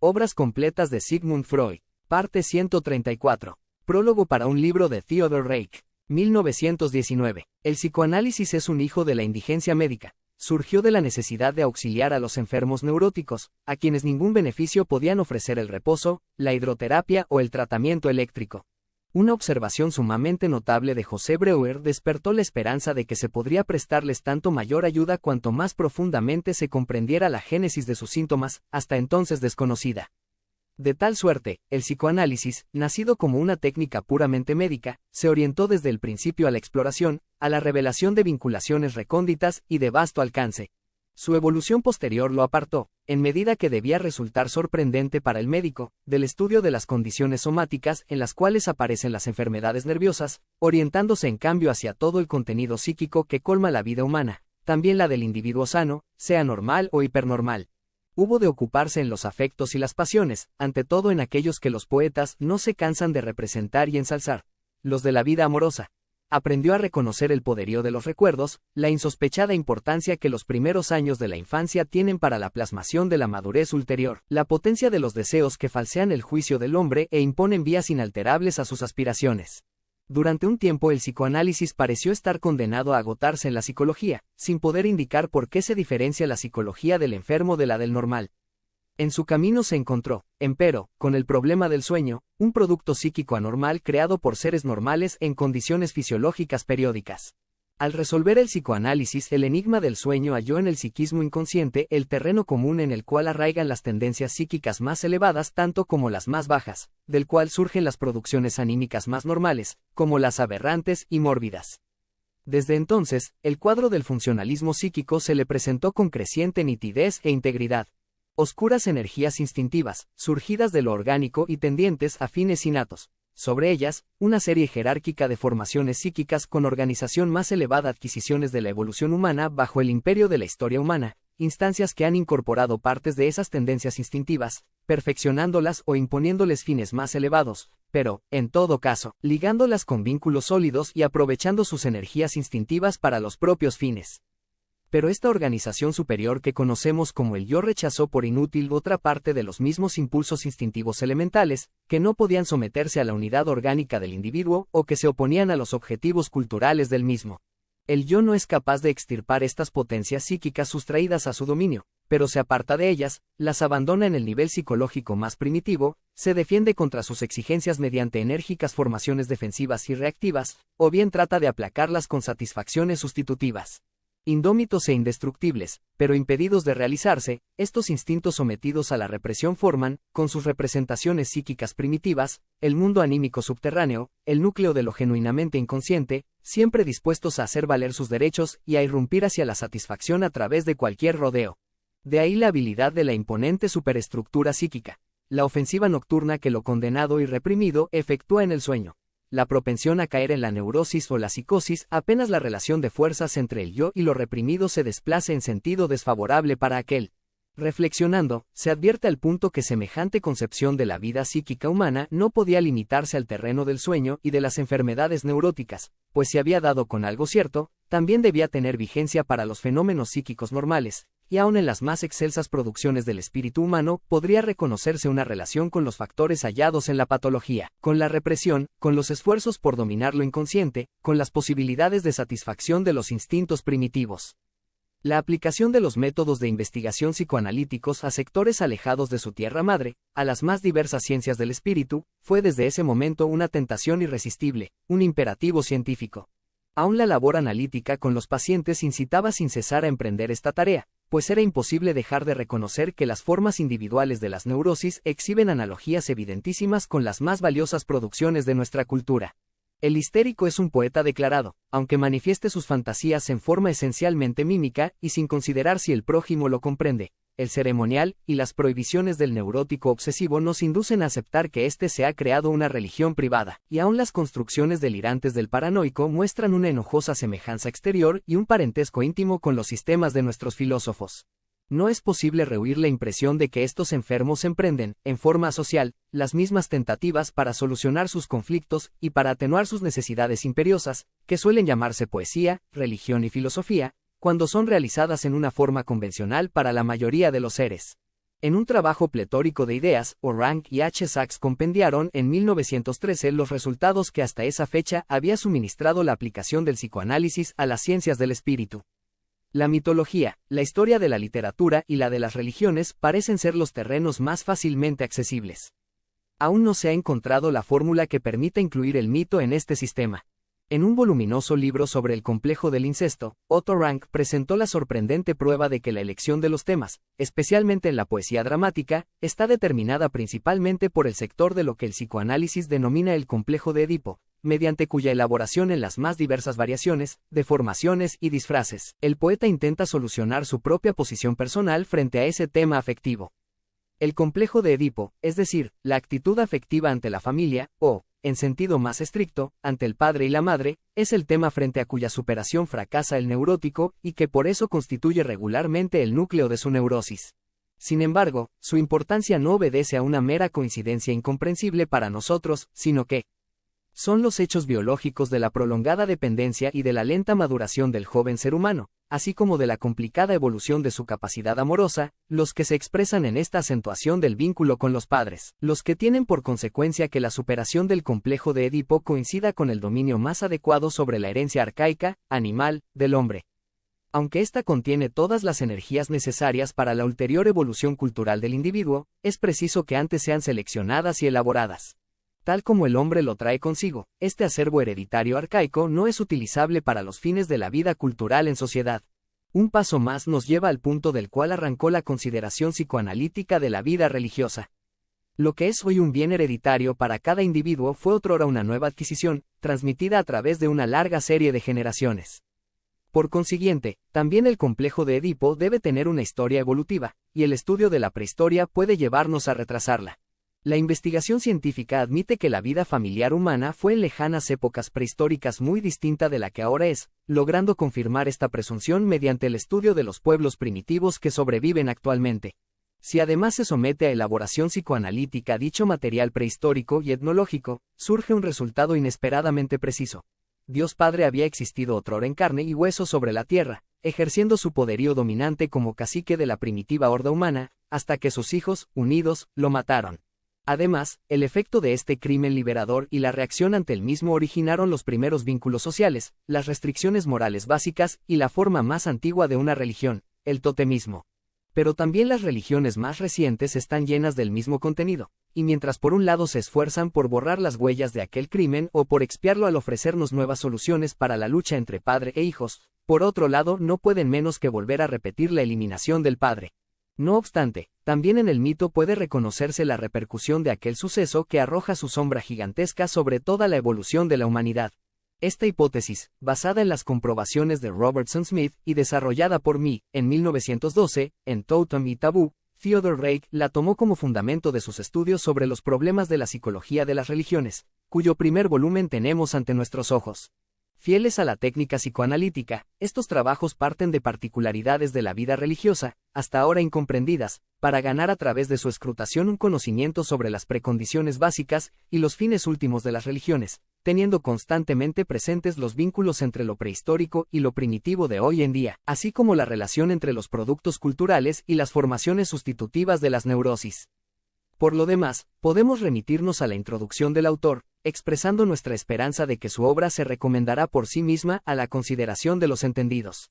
Obras completas de Sigmund Freud. Parte 134. Prólogo para un libro de Theodor Reik. 1919. El psicoanálisis es un hijo de la indigencia médica. Surgió de la necesidad de auxiliar a los enfermos neuróticos, a quienes ningún beneficio podían ofrecer el reposo, la hidroterapia o el tratamiento eléctrico. Una observación sumamente notable de José Breuer despertó la esperanza de que se podría prestarles tanto mayor ayuda cuanto más profundamente se comprendiera la génesis de sus síntomas, hasta entonces desconocida. De tal suerte, el psicoanálisis, nacido como una técnica puramente médica, se orientó desde el principio a la exploración, a la revelación de vinculaciones recónditas y de vasto alcance. Su evolución posterior lo apartó, en medida que debía resultar sorprendente para el médico, del estudio de las condiciones somáticas en las cuales aparecen las enfermedades nerviosas, orientándose en cambio hacia todo el contenido psíquico que colma la vida humana, también la del individuo sano, sea normal o hipernormal. Hubo de ocuparse en los afectos y las pasiones, ante todo en aquellos que los poetas no se cansan de representar y ensalzar, los de la vida amorosa. Aprendió a reconocer el poderío de los recuerdos, la insospechada importancia que los primeros años de la infancia tienen para la plasmación de la madurez ulterior, la potencia de los deseos que falsean el juicio del hombre e imponen vías inalterables a sus aspiraciones. Durante un tiempo el psicoanálisis pareció estar condenado a agotarse en la psicología, sin poder indicar por qué se diferencia la psicología del enfermo de la del normal. En su camino se encontró, empero, con el problema del sueño, un producto psíquico anormal creado por seres normales en condiciones fisiológicas periódicas. Al resolver el psicoanálisis, el enigma del sueño halló en el psiquismo inconsciente el terreno común en el cual arraigan las tendencias psíquicas más elevadas tanto como las más bajas, del cual surgen las producciones anímicas más normales, como las aberrantes y mórbidas. Desde entonces, el cuadro del funcionalismo psíquico se le presentó con creciente nitidez e integridad. Oscuras energías instintivas, surgidas de lo orgánico y tendientes a fines innatos. Sobre ellas, una serie jerárquica de formaciones psíquicas con organización más elevada, adquisiciones de la evolución humana bajo el imperio de la historia humana, instancias que han incorporado partes de esas tendencias instintivas, perfeccionándolas o imponiéndoles fines más elevados, pero, en todo caso, ligándolas con vínculos sólidos y aprovechando sus energías instintivas para los propios fines. Pero esta organización superior que conocemos como el yo rechazó por inútil otra parte de los mismos impulsos instintivos elementales, que no podían someterse a la unidad orgánica del individuo o que se oponían a los objetivos culturales del mismo. El yo no es capaz de extirpar estas potencias psíquicas sustraídas a su dominio, pero se aparta de ellas, las abandona en el nivel psicológico más primitivo, se defiende contra sus exigencias mediante enérgicas formaciones defensivas y reactivas, o bien trata de aplacarlas con satisfacciones sustitutivas. Indómitos e indestructibles, pero impedidos de realizarse, estos instintos sometidos a la represión forman, con sus representaciones psíquicas primitivas, el mundo anímico subterráneo, el núcleo de lo genuinamente inconsciente, siempre dispuestos a hacer valer sus derechos y a irrumpir hacia la satisfacción a través de cualquier rodeo. De ahí la habilidad de la imponente superestructura psíquica, la ofensiva nocturna que lo condenado y reprimido efectúa en el sueño. La propensión a caer en la neurosis o la psicosis apenas la relación de fuerzas entre el yo y lo reprimido se desplace en sentido desfavorable para aquel. Reflexionando, se advierte al punto que semejante concepción de la vida psíquica humana no podía limitarse al terreno del sueño y de las enfermedades neuróticas, pues si había dado con algo cierto, también debía tener vigencia para los fenómenos psíquicos normales, y aun en las más excelsas producciones del espíritu humano podría reconocerse una relación con los factores hallados en la patología, con la represión, con los esfuerzos por dominar lo inconsciente, con las posibilidades de satisfacción de los instintos primitivos. La aplicación de los métodos de investigación psicoanalíticos a sectores alejados de su tierra madre, a las más diversas ciencias del espíritu, fue desde ese momento una tentación irresistible, un imperativo científico. Aún la labor analítica con los pacientes incitaba sin cesar a emprender esta tarea, pues era imposible dejar de reconocer que las formas individuales de las neurosis exhiben analogías evidentísimas con las más valiosas producciones de nuestra cultura. El histérico es un poeta declarado, aunque manifieste sus fantasías en forma esencialmente mímica y sin considerar si el prójimo lo comprende. El ceremonial y las prohibiciones del neurótico obsesivo nos inducen a aceptar que éste se ha creado una religión privada, y aún las construcciones delirantes del paranoico muestran una enojosa semejanza exterior y un parentesco íntimo con los sistemas de nuestros filósofos. No es posible rehuir la impresión de que estos enfermos emprenden, en forma social, las mismas tentativas para solucionar sus conflictos y para atenuar sus necesidades imperiosas, que suelen llamarse poesía, religión y filosofía, cuando son realizadas en una forma convencional para la mayoría de los seres. En un trabajo pletórico de ideas, Orang y H. Sachs compendiaron en 1913 los resultados que hasta esa fecha había suministrado la aplicación del psicoanálisis a las ciencias del espíritu. La mitología, la historia de la literatura y la de las religiones parecen ser los terrenos más fácilmente accesibles. Aún no se ha encontrado la fórmula que permita incluir el mito en este sistema. En un voluminoso libro sobre el complejo del incesto, Otto Rank presentó la sorprendente prueba de que la elección de los temas, especialmente en la poesía dramática, está determinada principalmente por el sector de lo que el psicoanálisis denomina el complejo de Edipo, mediante cuya elaboración en las más diversas variaciones, deformaciones y disfraces, el poeta intenta solucionar su propia posición personal frente a ese tema afectivo. El complejo de Edipo, es decir, la actitud afectiva ante la familia, o, en sentido más estricto, ante el padre y la madre, es el tema frente a cuya superación fracasa el neurótico y que por eso constituye regularmente el núcleo de su neurosis. Sin embargo, su importancia no obedece a una mera coincidencia incomprensible para nosotros, sino que son los hechos biológicos de la prolongada dependencia y de la lenta maduración del joven ser humano, así como de la complicada evolución de su capacidad amorosa, los que se expresan en esta acentuación del vínculo con los padres, los que tienen por consecuencia que la superación del complejo de Edipo coincida con el dominio más adecuado sobre la herencia arcaica, animal, del hombre. Aunque ésta contiene todas las energías necesarias para la ulterior evolución cultural del individuo, es preciso que antes sean seleccionadas y elaboradas. Tal como el hombre lo trae consigo, este acervo hereditario arcaico no es utilizable para los fines de la vida cultural en sociedad. Un paso más nos lleva al punto del cual arrancó la consideración psicoanalítica de la vida religiosa. Lo que es hoy un bien hereditario para cada individuo fue otrora una nueva adquisición, transmitida a través de una larga serie de generaciones. Por consiguiente, también el complejo de Edipo debe tener una historia evolutiva, y el estudio de la prehistoria puede llevarnos a retrasarla. La investigación científica admite que la vida familiar humana fue en lejanas épocas prehistóricas muy distinta de la que ahora es, logrando confirmar esta presunción mediante el estudio de los pueblos primitivos que sobreviven actualmente. Si además se somete a elaboración psicoanalítica dicho material prehistórico y etnológico, surge un resultado inesperadamente preciso. Dios Padre había existido otrora en carne y hueso sobre la tierra, ejerciendo su poderío dominante como cacique de la primitiva horda humana, hasta que sus hijos, unidos, lo mataron. Además, el efecto de este crimen liberador y la reacción ante el mismo originaron los primeros vínculos sociales, las restricciones morales básicas y la forma más antigua de una religión, el totemismo. Pero también las religiones más recientes están llenas del mismo contenido, y mientras por un lado se esfuerzan por borrar las huellas de aquel crimen o por expiarlo al ofrecernos nuevas soluciones para la lucha entre padre e hijos, por otro lado no pueden menos que volver a repetir la eliminación del padre. No obstante, también en el mito puede reconocerse la repercusión de aquel suceso que arroja su sombra gigantesca sobre toda la evolución de la humanidad. Esta hipótesis, basada en las comprobaciones de Robertson Smith y desarrollada por mí, en 1912, en Totem y Tabú, Theodore Reik la tomó como fundamento de sus estudios sobre los problemas de la psicología de las religiones, cuyo primer volumen tenemos ante nuestros ojos. Fieles a la técnica psicoanalítica, estos trabajos parten de particularidades de la vida religiosa, hasta ahora incomprendidas, para ganar a través de su escrutación un conocimiento sobre las precondiciones básicas y los fines últimos de las religiones, teniendo constantemente presentes los vínculos entre lo prehistórico y lo primitivo de hoy en día, así como la relación entre los productos culturales y las formaciones sustitutivas de las neurosis. Por lo demás, podemos remitirnos a la introducción del autor, expresando nuestra esperanza de que su obra se recomendará por sí misma a la consideración de los entendidos.